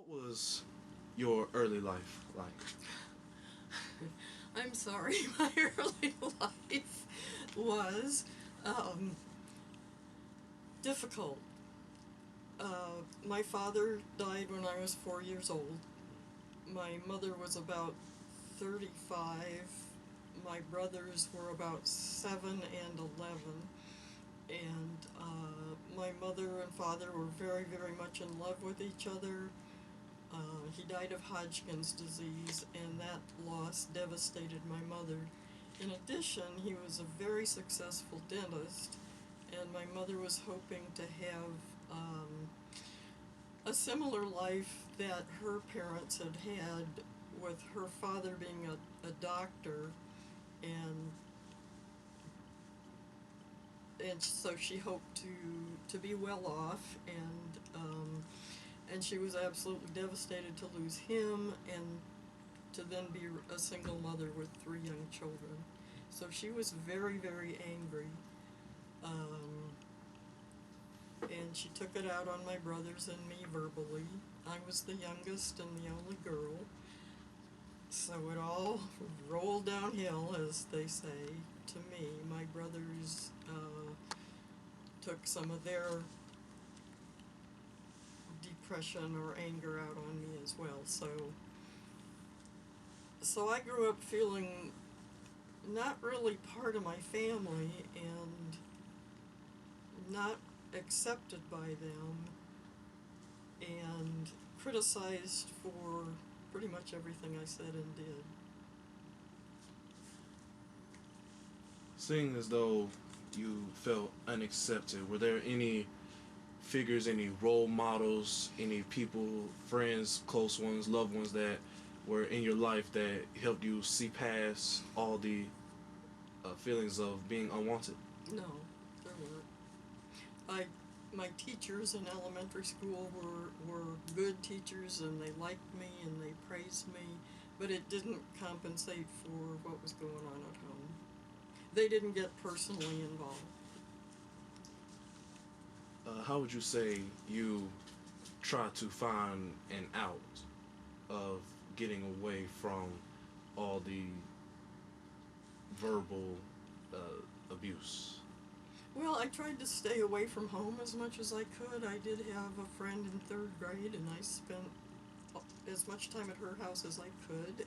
What was your early life like? I'm sorry, my early life was difficult. My father died when I was 4 years old. My mother was about 35. My brothers were about 7 and 11. And my mother and father were very, very much in love with each other. He died of Hodgkin's disease, and that loss devastated my mother. In addition, he was a very successful dentist, and my mother was hoping to have a similar life that her parents had had, with her father being a doctor, and so she hoped to be well off, and she was absolutely devastated to lose him and to then be a single mother with 3 young children. So she was very, very angry. And she took it out on my brothers and me verbally. I was the youngest and the only girl. So it all rolled downhill, as they say, to me. My brothers took some of their depression or anger out on me as well. So I grew up feeling not really part of my family and not accepted by them and criticized for pretty much everything I said and did. Seeing as though you felt unaccepted, were there any figures, any role models, any people, friends, close ones, loved ones that were in your life that helped you see past all the feelings of being unwanted? No, there weren't. My teachers in elementary school were good teachers, and they liked me and they praised me, but it didn't compensate for what was going on at home. They didn't get personally involved. How would you say you try to find an out of getting away from all the verbal abuse? Well, I tried to stay away from home as much as I could. I did have a friend in 3rd grade, and I spent as much time at her house as I could,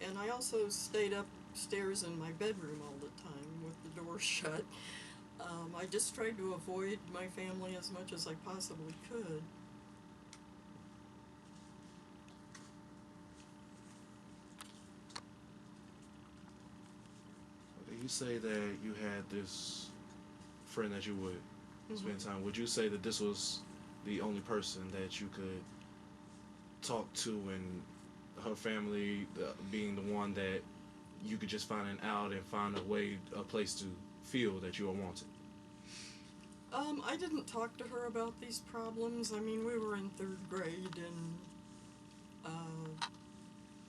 and I also stayed upstairs in my bedroom all the time with the door shut. I just tried to avoid my family as much as I possibly could. Okay, you say that you had this friend that you would spend Mm-hmm. time. Would you say that this was the only person that you could talk to, and her family being the one that you could just find an out and find a way, a place to feel that you are wanted? I didn't talk to her about these problems. I mean, we were in 3rd grade, uh,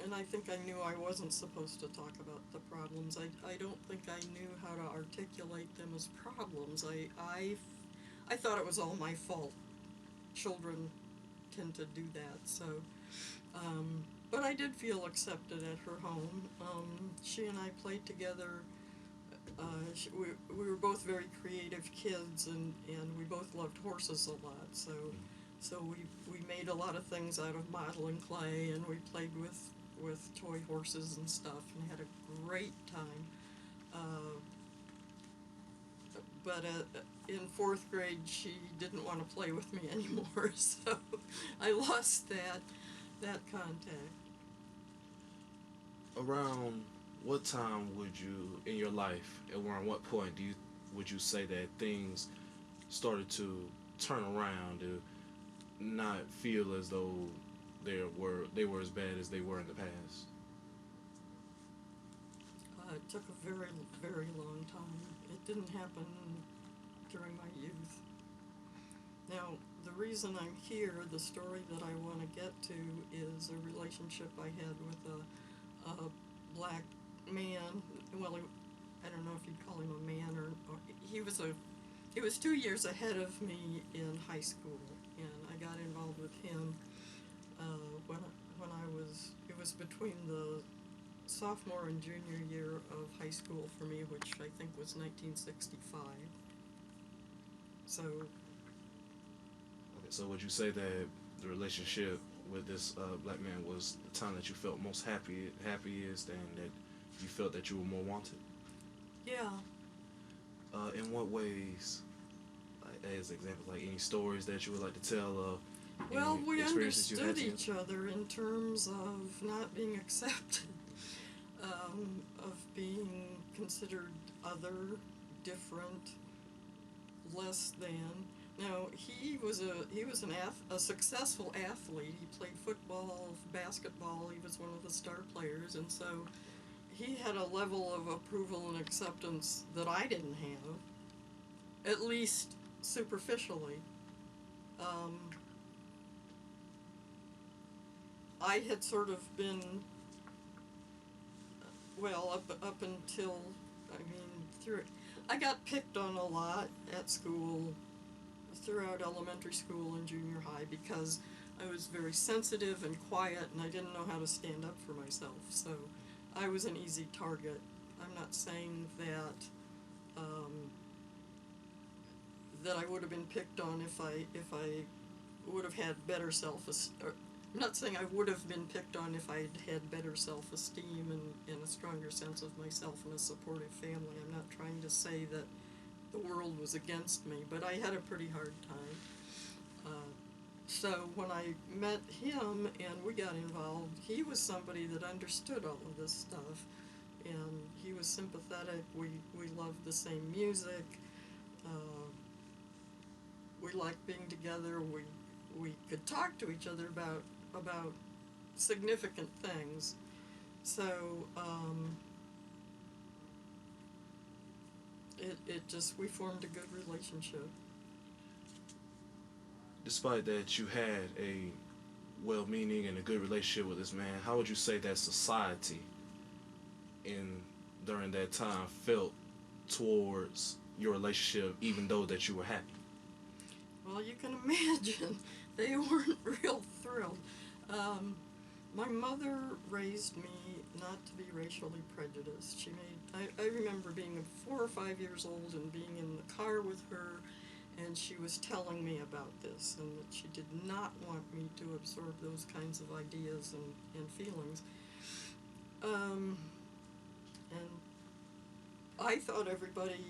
and I think I knew I wasn't supposed to talk about the problems. I don't think I knew how to articulate them as problems. I thought it was all my fault. Children tend to do that, so. But I did feel accepted at her home. She and I played together. We were both very creative kids, and we both loved horses a lot. So we made a lot of things out of modeling clay, and we played with toy horses and stuff, and had a great time. Uh, but in 4th grade, she didn't want to play with me anymore, so I lost that contact. Around what time would you, in your life, and around what point would you say that things started to turn around, to not feel as though they were as bad as they were in the past? It took a very, very long time. It didn't happen during my youth. Now, the reason I'm here, the story that I want to get to, is a relationship I had with a black man. Well, I don't know if you'd call him a man, or he was 2 years ahead of me in high school, and I got involved with him when it was between the sophomore and junior year of high school for me, which I think was 1965. So. Okay, so would you say that the relationship with this black man was the time that you felt most happiest, and that you felt that you were more wanted? Yeah. In what ways, as examples, like any stories that you would like to tell of? Well, we experiences you had understood together? each other in terms of not being accepted, of being considered other, different, less than. Now, he was a successful athlete. He played football, basketball. He was one of the star players, and so he had a level of approval and acceptance that I didn't have, at least superficially. I had sort of been, well, up until, I got picked on a lot at school, throughout elementary school and junior high, because I was very sensitive and quiet, and I didn't know how to stand up for myself, so I was an easy target. I'm not saying that I would have been picked on if I would have had better self-esteem. I'm not saying I would have been picked on if I had better self-esteem and a stronger sense of myself and a supportive family. I'm not trying to say that the world was against me, but I had a pretty hard time. So when I met him and we got involved, he was somebody that understood all of this stuff, and he was sympathetic. We loved the same music. We liked being together. We could talk to each other about significant things. So we formed a good relationship. Despite that you had a well-meaning and a good relationship with this man, how would you say that society during that time felt towards your relationship, even though that you were happy? Well, you can imagine they weren't real thrilled. My mother raised me not to be racially prejudiced. I remember being 4 or 5 years old and being in the car with her, and she was telling me about this, and that she did not want me to absorb those kinds of ideas and feelings. And I thought everybody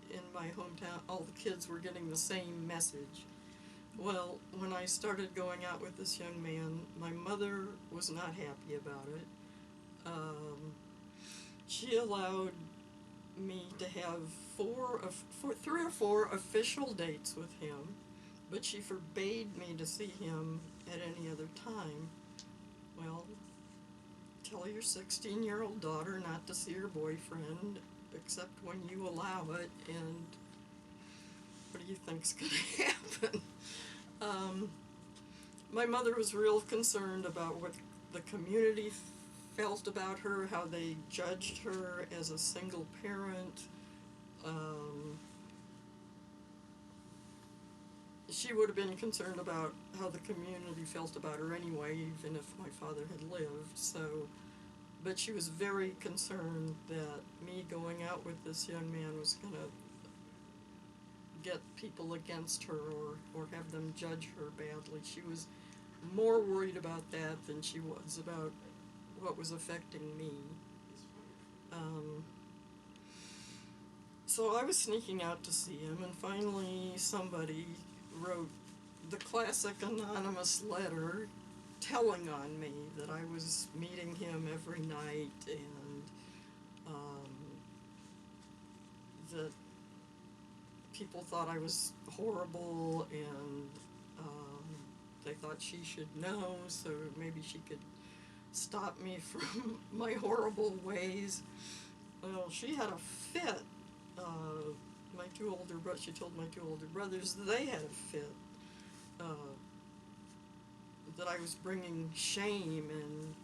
in my hometown, all the kids, were getting the same message. Well, when I started going out with this young man, my mother was not happy about it. She allowed me to have 3 or 4 official dates with him, but she forbade me to see him at any other time. Well, tell your 16-year-old daughter not to see her boyfriend except when you allow it, and what do you think's going to happen? My mother was real concerned about what the community felt about her, how they judged her as a single parent. She would have been concerned about how the community felt about her anyway, even if my father had lived. So, but she was very concerned that me going out with this young man was going to get people against her or have them judge her badly. She was more worried about that than she was about what was affecting me. So I was sneaking out to see him, and finally somebody wrote the classic anonymous letter telling on me that I was meeting him every night, and that people thought I was horrible, and they thought she should know, so maybe she could stop me from my horrible ways. Well, she had a fit. She told my 2 older brothers they had a fit. That I was bringing shame and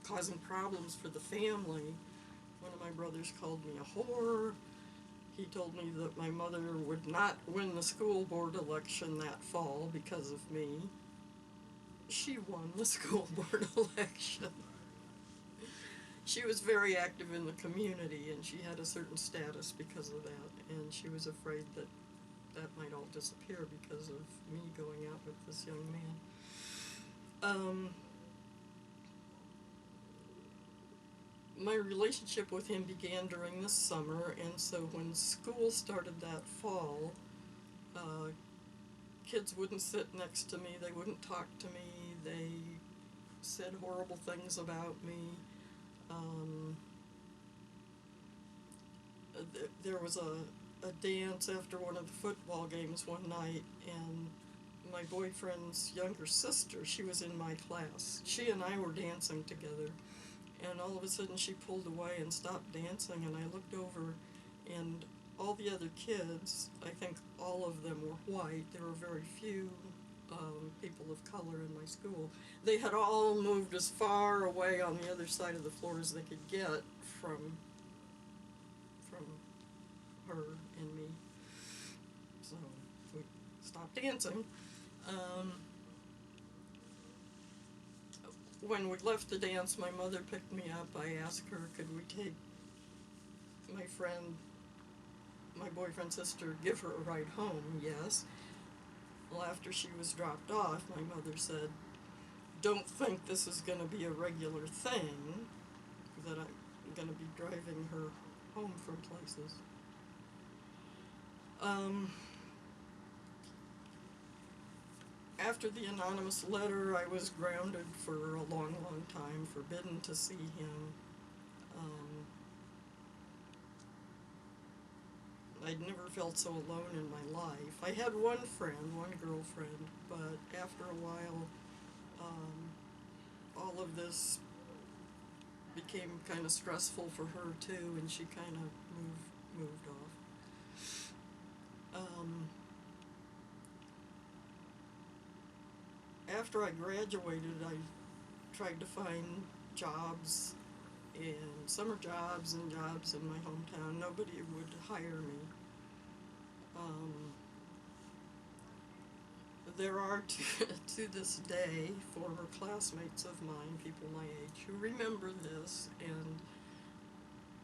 causing problems for the family. One of my brothers called me a whore. he told me that my mother would not win the school board election that fall because of me. She won the school board election. She was very active in the community, and she had a certain status because of that, and she was afraid that that might all disappear because of me going out with this young man. My relationship with him began during the summer, and so when school started that fall, kids wouldn't sit next to me, they wouldn't talk to me, they said horrible things about me. There was a dance after one of the football games one night, and my boyfriend's younger sister, she was in my class. She and I were dancing together, and all of a sudden she pulled away and stopped dancing, and I looked over, and all the other kids, I think all of them were white. There were very few people of color in my school. They had all moved as far away on the other side of the floor as they could get from her and me. So we stopped dancing. When we left the dance, my mother picked me up. I asked her, could we take my boyfriend's sister, give her a ride home? Yes. Well, after she was dropped off, my mother said, don't think this is going to be a regular thing, that I'm going to be driving her home from places. After the anonymous letter, I was grounded for a long, long time, forbidden to see him. I'd never felt so alone in my life. I had one girlfriend, but after a while, all of this became kind of stressful for her too, and she kind of moved off. After I graduated, I tried to find jobs, and summer jobs and jobs in my hometown. Nobody would hire me. There are, to this day, former classmates of mine, people my age, who remember this and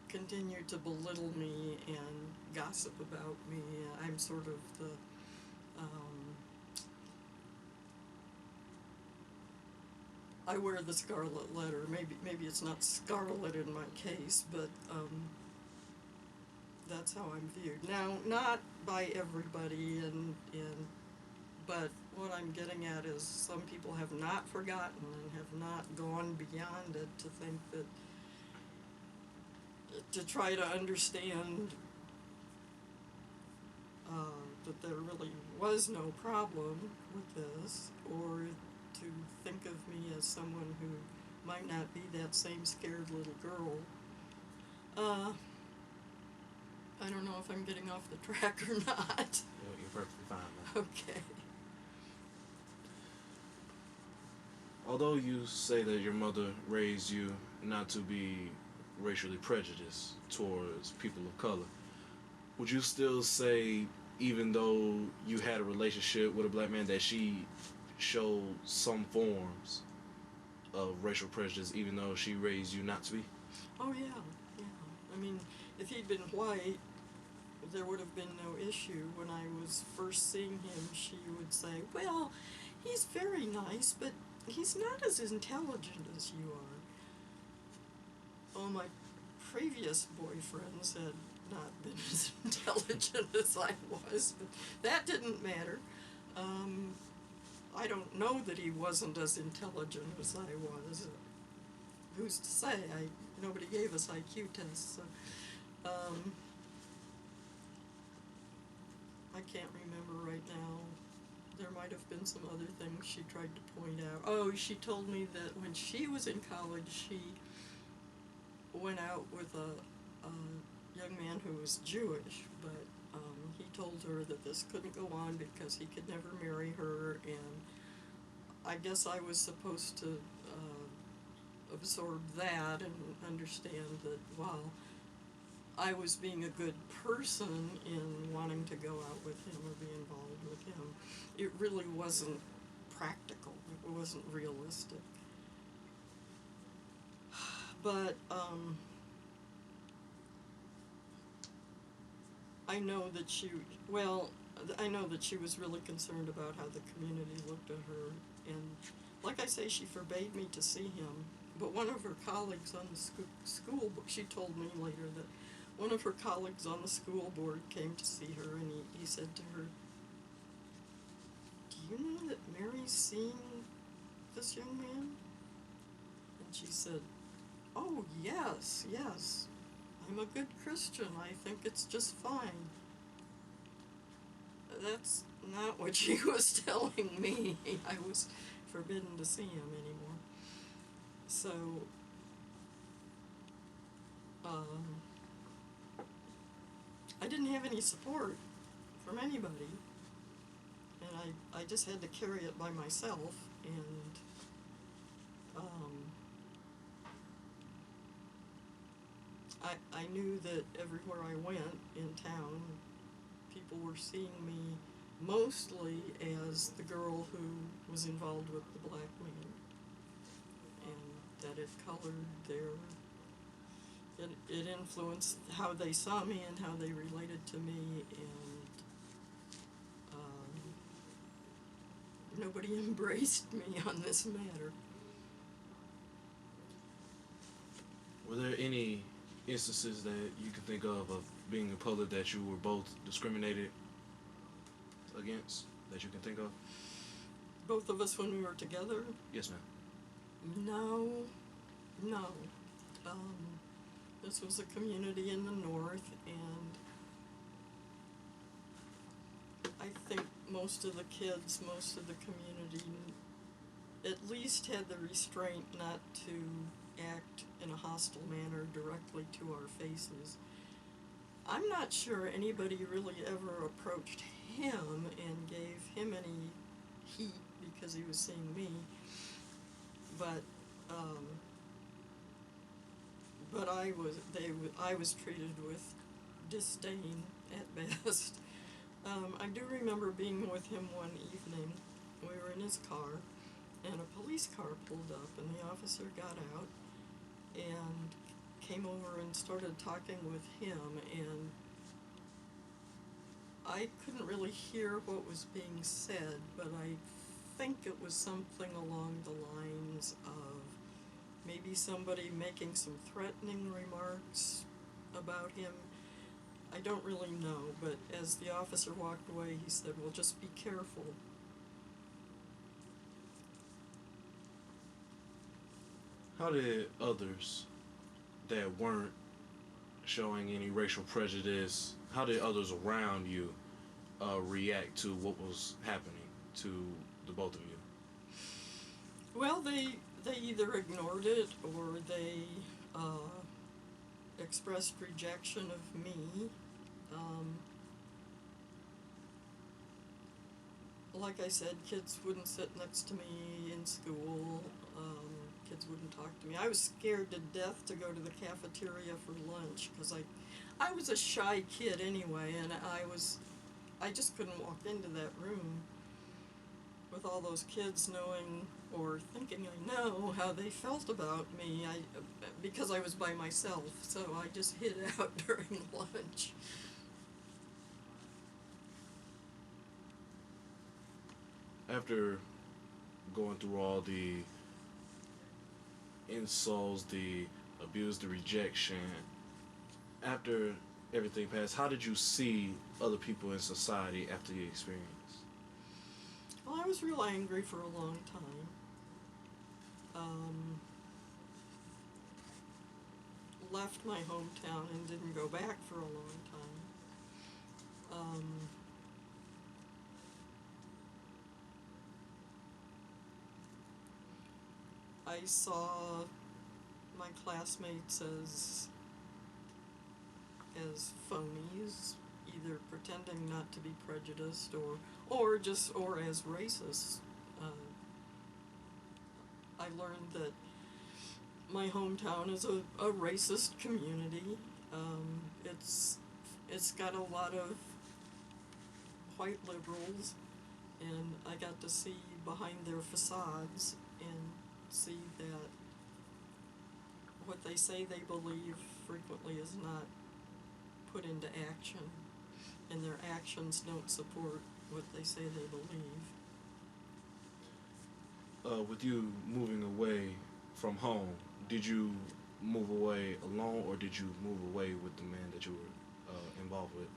continue to belittle me and gossip about me. I'm sort of the I wear the scarlet letter. Maybe it's not scarlet in my case, but that's how I'm viewed. Now, not by everybody, but what I'm getting at is some people have not forgotten and have not gone beyond it to think that, to try to understand that there really was no problem with this, or to think of me as someone who might not be that same scared little girl. I don't know if I'm getting off the track or not. You're perfectly fine, man. Okay. Although you say that your mother raised you not to be racially prejudiced towards people of color, would you still say, even though you had a relationship with a black man, that she showed some forms of racial prejudice, even though she raised you not to be? Oh, yeah. I mean, if he'd been white, there would have been no issue. When I was first seeing him, she would say, well, he's very nice, but he's not as intelligent as you are. All my previous boyfriends had not been as intelligent as I was, but that didn't matter. I don't know that he wasn't as intelligent as I was. Who's to say? Nobody gave us IQ tests, so I can't remember right now. There might have been some other things she tried to point out. Oh, she told me that when she was in college, she went out with a young man who was Jewish, but he told her that this couldn't go on because he could never marry her, and I guess I was supposed to absorb that and understand that, well, I was being a good person in wanting to go out with him or be involved with him. It really wasn't practical. It wasn't realistic. But I know that I know that she was really concerned about how the community looked at her, and like I say, she forbade me to see him. But one of her colleagues on the school board, she told me later that one of her colleagues on the school board came to see her, and he said to her, "Do you know that Mary's seeing this young man?" And she said, "Oh, yes, yes. I'm a good Christian. I think it's just fine." That's not what she was telling me. I was forbidden to see him anymore. So, I didn't have any support from anybody, and I just had to carry it by myself, and I knew that everywhere I went in town, people were seeing me mostly as the girl who was involved with the black man, and that it colored it influenced how they saw me and how they related to me, and nobody embraced me on this matter. Were there any instances that you can think of being in public that you were both discriminated against that you can think of? Both of us when we were together? Yes, ma'am. No. This was a community in the north, and I think most of the kids, most of the community, at least had the restraint not to act in a hostile manner directly to our faces. I'm not sure anybody really ever approached him and gave him any heat because he was seeing me, but I was treated with disdain at best. I do remember being with him one evening. We were in his car, and a police car pulled up, and the officer got out and came over and started talking with him, and I couldn't really hear what was being said, but I think it was something along the lines of maybe somebody making some threatening remarks about him. I don't really know, but as the officer walked away, he said, "Well, just be careful." How did others that weren't showing any racial prejudice, how did others around you react to what was happening to the both of you? Well, they either ignored it or they expressed rejection of me. Like I said, kids wouldn't sit next to me in school. Kids wouldn't talk to me. I was scared to death to go to the cafeteria for lunch because I was a shy kid anyway, and I just couldn't walk into that room with all those kids knowing or thinking I know how they felt about me. Because I was by myself, so I just hid out during lunch. After going through all the insults, the abuse, the rejection, after everything passed, how did you see other people in society after the experience? Well, I was real angry for a long time. Left my hometown and didn't go back for a long time. I saw my classmates as phonies, either pretending not to be prejudiced or as racist. I learned that my hometown is a racist community. It's got a lot of white liberals, and I got to see behind their facades and see that what they say they believe frequently is not put into action, and their actions don't support what they say they believe. With you moving away from home, did you move away alone, or did you move away with the man that you were involved with?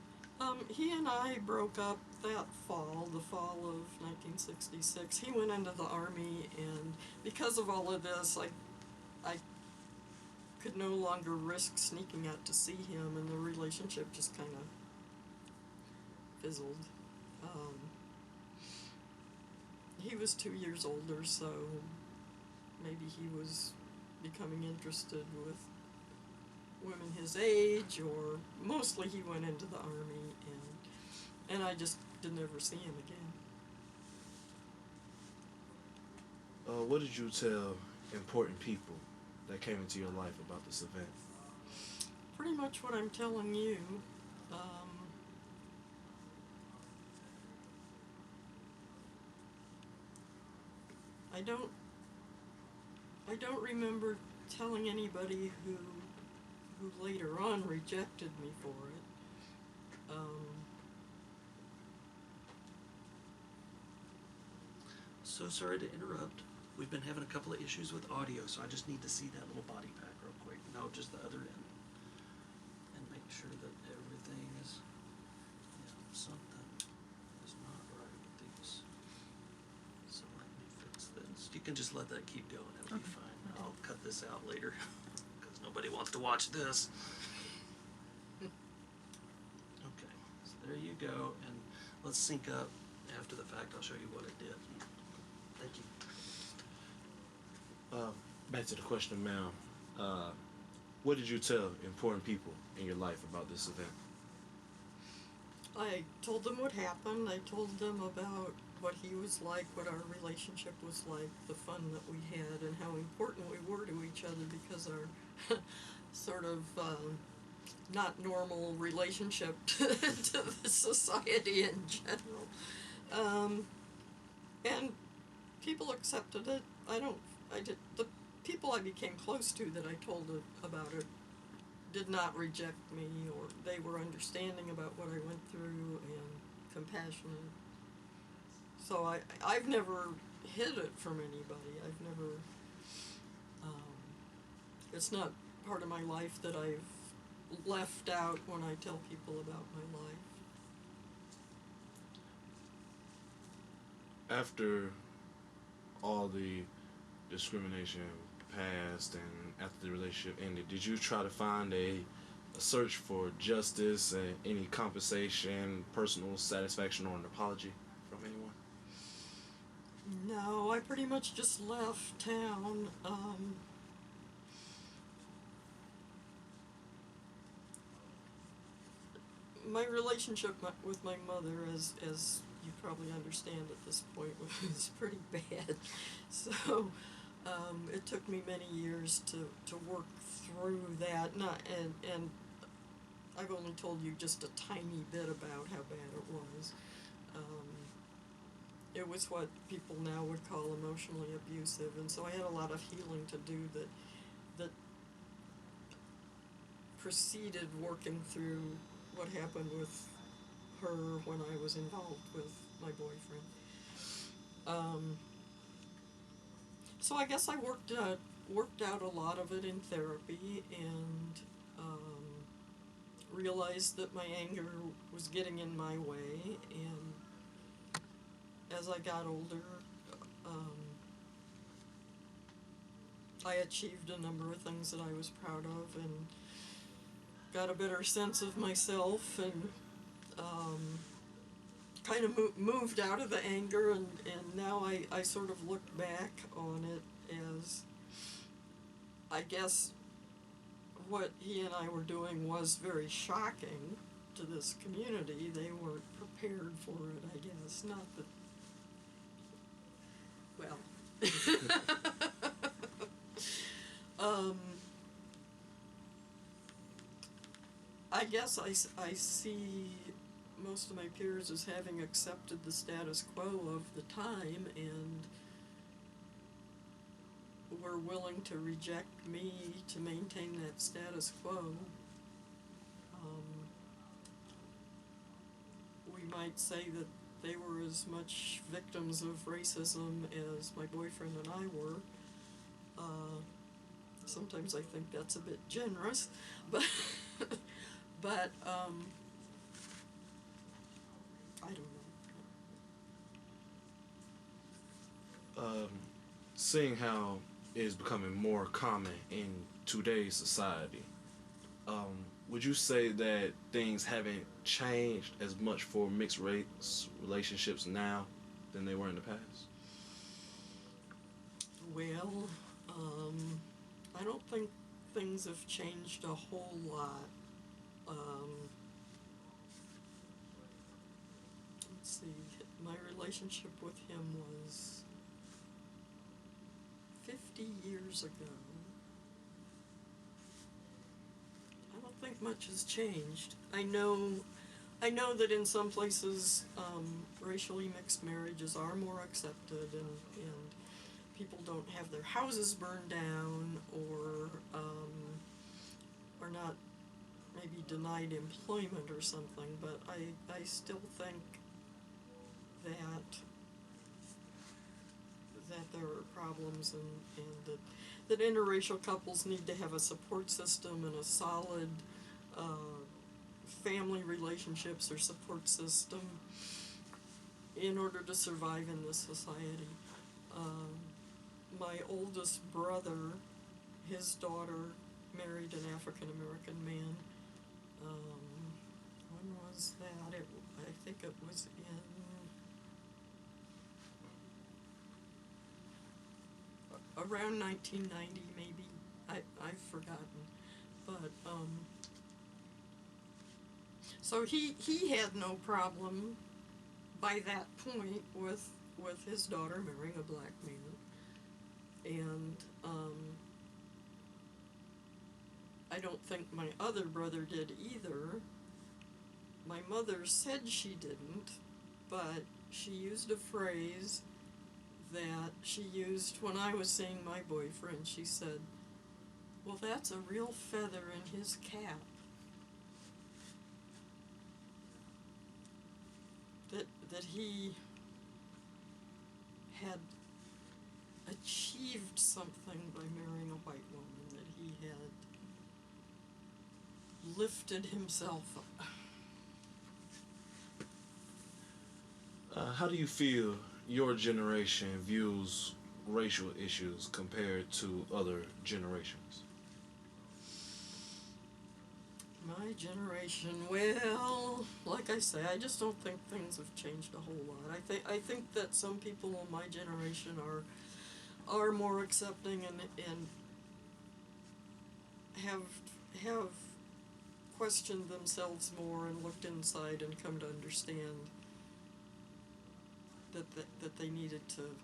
He and I broke up that fall, the fall of 1966. He went into the Army, and because of all of this, I could no longer risk sneaking out to see him, and the relationship just kind of fizzled. He was 2 years older, so maybe he was becoming interested with women his age, or mostly he went into the Army, and I just didn't ever see him again. What did you tell important people that came into your life about this event? Pretty much what I'm telling you. I don't remember telling anybody who later on rejected me for it. So sorry to interrupt. We've been having a couple of issues with audio, so I just need to see that little body pack real quick. No, just the other end. And make sure that everything is, something is not right with these. So let me fix this. You can just let that keep going. It'll be fine. I'll cut this out later because nobody wants to watch this. Okay, so there you go. And let's sync up. After the fact, I'll show you what it did. Thank you. Back to the question, ma'am. What did you tell important people in your life about this event? I told them what happened. I told them about what he was like, what our relationship was like, the fun that we had, and how important we were to each other because our sort of not normal relationship to the society in general. And people accepted it. The people I became close to that I told about it did not reject me, or they were understanding about what I went through and compassionate. So I've never hid it from anybody. I've never, it's not part of my life that I've left out when I tell people about my life. After all the discrimination passed and after the relationship ended, did you try to find a search for justice and any compensation, personal satisfaction, or an apology from anyone? No, I pretty much just left town. My relationship with my mother, as you probably understand at this point, was pretty bad. So it took me many years to work through that. And I've only told you just a tiny bit about how bad it was. It was what people now would call emotionally abusive, and so I had a lot of healing to do that preceded working through what happened with her when I was involved with my boyfriend. So I guess I worked out a lot of it in therapy, and realized that my anger was getting in my way, and as I got older, I achieved a number of things that I was proud of, and got a better sense of myself, and kind of moved out of the anger, and now I sort of look back on it as, I guess what he and I were doing was very shocking to this community. They weren't prepared for it, I guess. Not that, well, guess I see most of my peers as having accepted the status quo of the time and were willing to reject me to maintain that status quo. We might say that they were as much victims of racism as my boyfriend and I were. Sometimes I think that's a bit generous, but but I don't know. Seeing how it is becoming more common in today's society, would you say that things haven't changed as much for mixed race relationships now than they were in the past? Well, I don't think things have changed a whole lot. Let's see, my relationship with him was 50 years ago. I don't think much has changed. I know that in some places racially mixed marriages are more accepted, and people don't have their houses burned down or are not maybe denied employment or something, but I still think that there are problems and that interracial couples need to have a support system and a solid family relationships or support system in order to survive in this society. My oldest brother, his daughter married an African American man. When was that? I think it was in around 1990, maybe. I've forgotten, but so he had no problem by that point with his daughter marrying a black man, and I don't think my other brother did either. My mother said she didn't, but she used a phrase that she used when I was seeing my boyfriend. She said, "Well, that's a real feather in his cap." That he had achieved something by marrying a white woman, that he had lifted himself up. How do you feel your generation views racial issues compared to other generations? My generation, well, like I say, I just don't think things have changed a whole lot. I think that some people in my generation are more accepting and have questioned themselves more and looked inside and come to understand that they needed to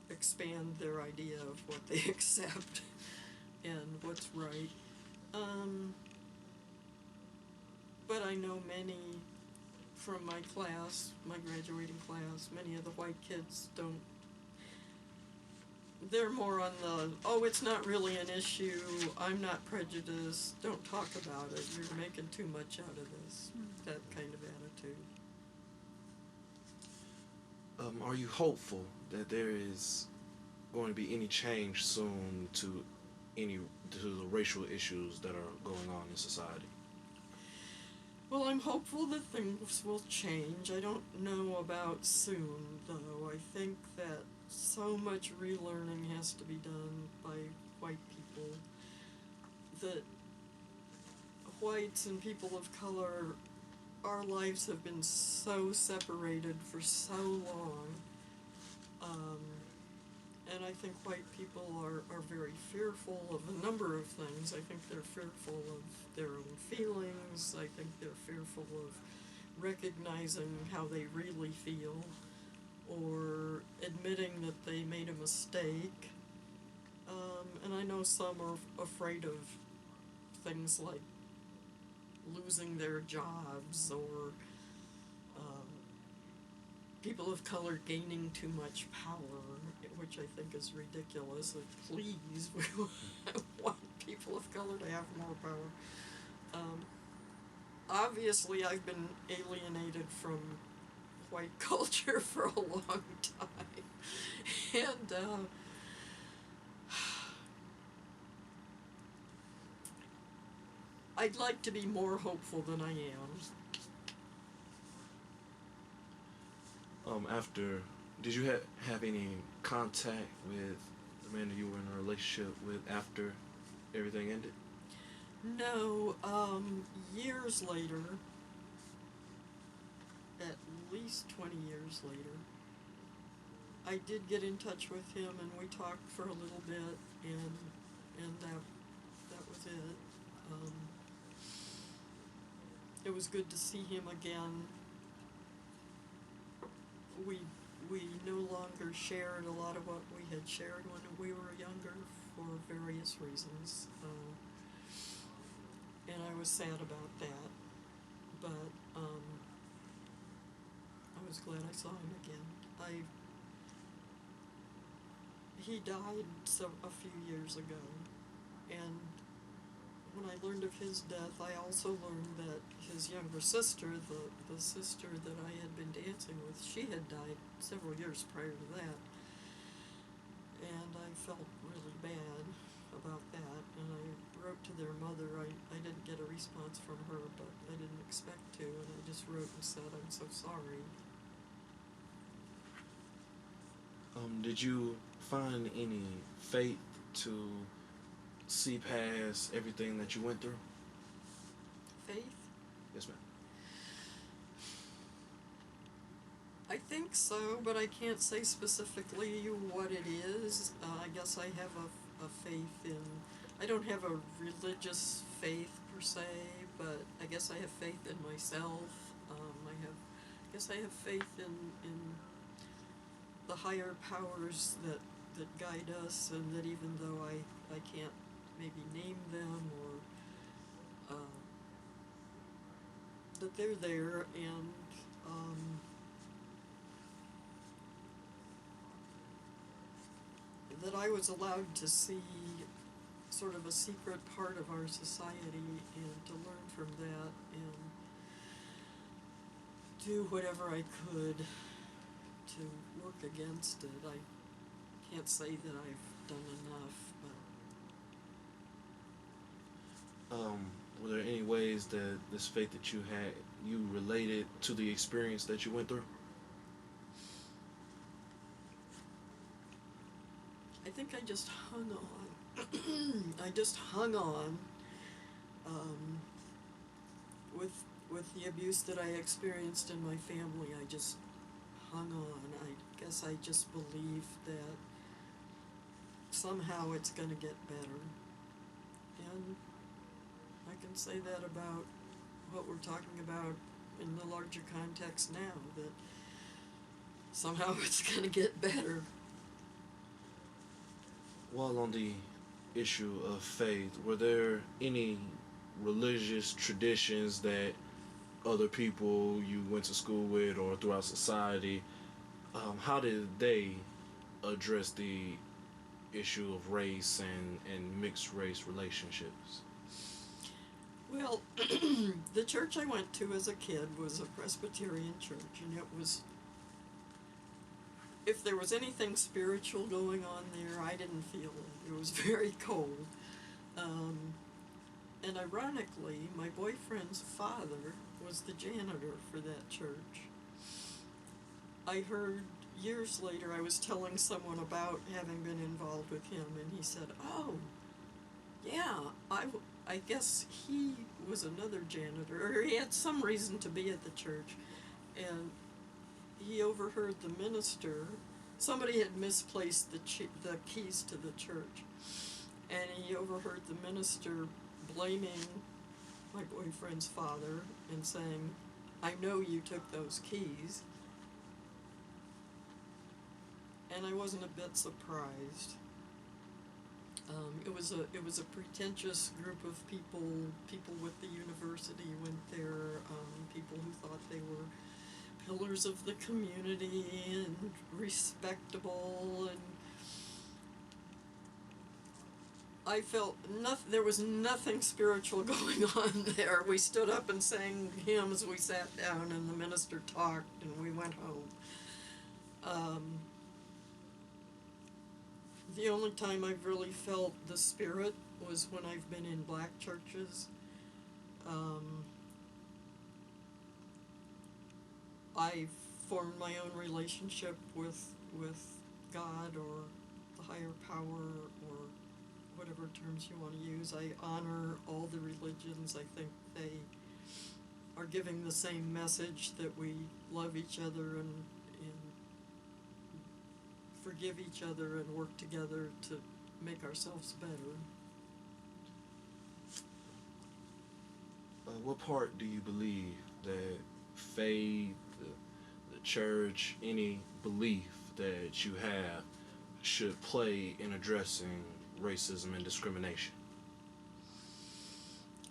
expand their idea of what they accept and what's right. But I know many from my class, my graduating class, many of the white kids don't, they're more on the, oh, it's not really an issue, I'm not prejudiced, don't talk about it, you're making too much out of this, that kind of attitude. Are you hopeful that there is going to be any change soon to the racial issues that are going on in society? Well, I'm hopeful that things will change. I don't know about soon, though. I think that so much relearning has to be done by white people, that whites and people of color, our lives have been so separated for so long, and I think white people are very fearful of a number of things. I think they're fearful of their own feelings. I think they're fearful of recognizing how they really feel, or admitting that they made a mistake. And I know some are afraid of things like losing their jobs or people of color gaining too much power, which I think is ridiculous. Like, please, we want people of color to have more power. Obviously, I've been alienated from white culture for a long time, and I'd like to be more hopeful than I am. After, did you have any contact with the man that you were in a relationship with after everything ended? No, years later, at least 20 years later, I did get in touch with him and we talked for a little bit, and that was it. It was good to see him again. We no longer shared a lot of what we had shared when we were younger for various reasons, and I was sad about that, but I was glad I saw him again. He died a few years ago, and when I learned of his death, I also learned that his younger sister, the sister that I had been dancing with, she had died several years prior to that. And I felt really bad about that, and I wrote to their mother. I didn't get a response from her, but I didn't expect to, and I just wrote and said, I'm so sorry. Did you find any faith to see past everything that you went through? Faith? Yes, ma'am. I think so, but I can't say specifically what it is. I guess I have a faith in, I don't have a religious faith per se, but I guess I have faith in myself. I guess I have faith in the higher powers that guide us, and that even though I can't maybe name them, or that they're there, and that I was allowed to see sort of a secret part of our society, and to learn from that, and do whatever I could to work against it. I can't say that I've done enough, but Were there any ways that this faith that you had, you related to the experience that you went through? I think I just hung on. I just hung on with the abuse that I experienced in my family. I just hung on. I guess I just believed that somehow it's going to get better. And I can say that about what we're talking about in the larger context now, that somehow it's going to get better. While on the issue of faith, were there any religious traditions that other people you went to school with or throughout society, how did they address the issue of race and mixed race relationships? Well, the church I went to as a kid was a Presbyterian church, and it was, if there was anything spiritual going on there, I didn't feel it. It was very cold. And ironically, my boyfriend's father was the janitor for that church. I heard years later, I was telling someone about having been involved with him, and he said, oh, yeah, I guess he was another janitor, or he had some reason to be at the church. And he overheard the minister, somebody had misplaced the keys to the church, and he overheard the minister blaming my boyfriend's father and saying, I know you took those keys. And I wasn't a bit surprised. It was a pretentious group of people. People with the university went there. People who thought they were pillars of the community and respectable, and I felt there was nothing spiritual going on there. We stood up and sang hymns, we sat down, and the minister talked, and we went home. The only time I've really felt the Spirit was when I've been in black churches. I formed my own relationship with God or the higher power or whatever terms you want to use. I honor all the religions. I think they are giving the same message, that we love each other and forgive each other and work together to make ourselves better. What part do you believe that faith, the church, any belief that you have should play in addressing racism and discrimination?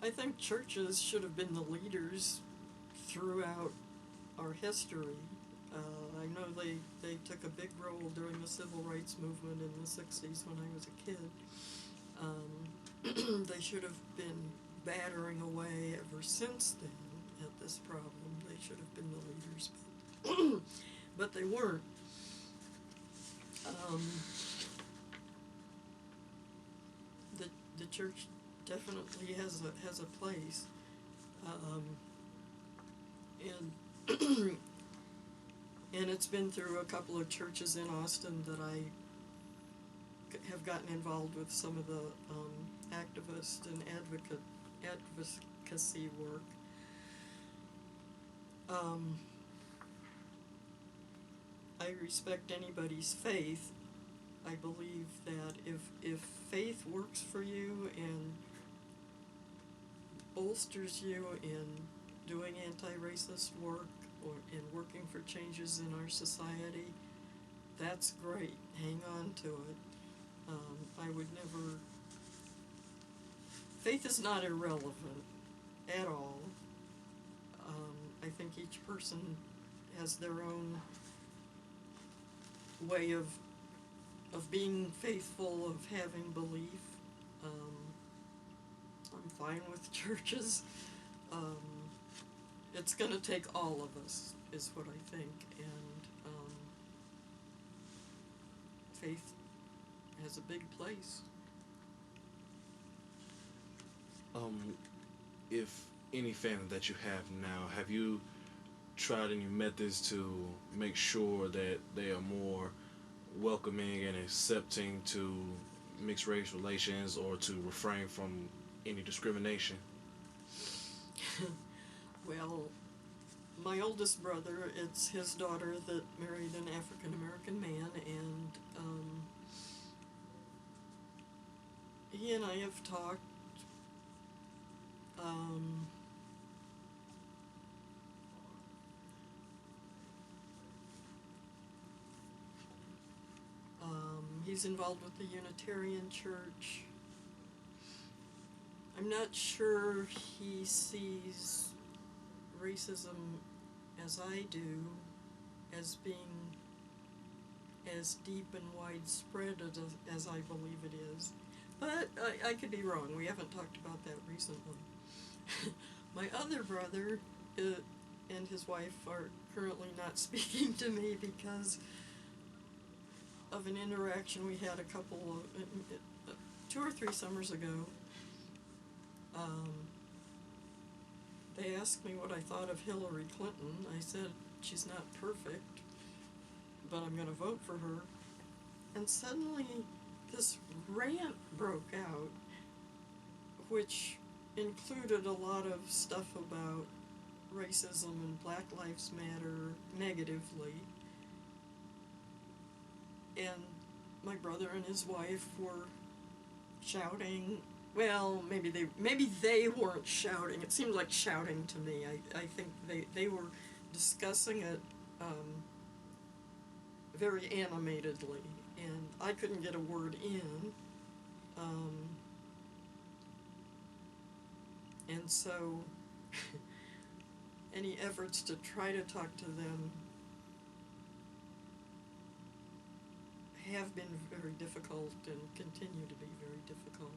I think churches should have been the leaders throughout our history. I know they took a big role during the civil rights movement in the 60s when I was a kid. They should have been battering away ever since then at this problem. They should have been the leaders, but they weren't. The church definitely has a place, and it's been through a couple of churches in Austin that I have gotten involved with some of the activist and advocacy work. I respect anybody's faith. I believe that if faith works for you and bolsters you in doing anti-racist work or in working for changes in our society, that's great. Hang on to it. I would never... Faith is not irrelevant at all. I think each person has their own way of being faithful, of having belief. I'm fine with churches. It's going to take all of us, is what I think, and faith has a big place. If any family that you have now, have you tried any methods to make sure that they are more welcoming and accepting to mixed race relations, or to refrain from any discrimination? Well, my oldest brother, it's his daughter that married an African American man, and he and I have talked. He's involved with the Unitarian Church. I'm not sure he sees racism as I do, as being as deep and widespread as I believe it is. But I could be wrong. We haven't talked about that recently. My other brother and his wife are currently not speaking to me because of an interaction we had a couple of 2 or 3 summers ago. They asked me what I thought of Hillary Clinton. I said, she's not perfect, but I'm going to vote for her. And suddenly this rant broke out, which included a lot of stuff about racism and Black Lives Matter negatively. And my brother and his wife were shouting. Well, maybe they weren't shouting. It seemed like shouting to me. I think they were discussing it very animatedly, and I couldn't get a word in. And so any efforts to try to talk to them have been very difficult and continue to be very difficult.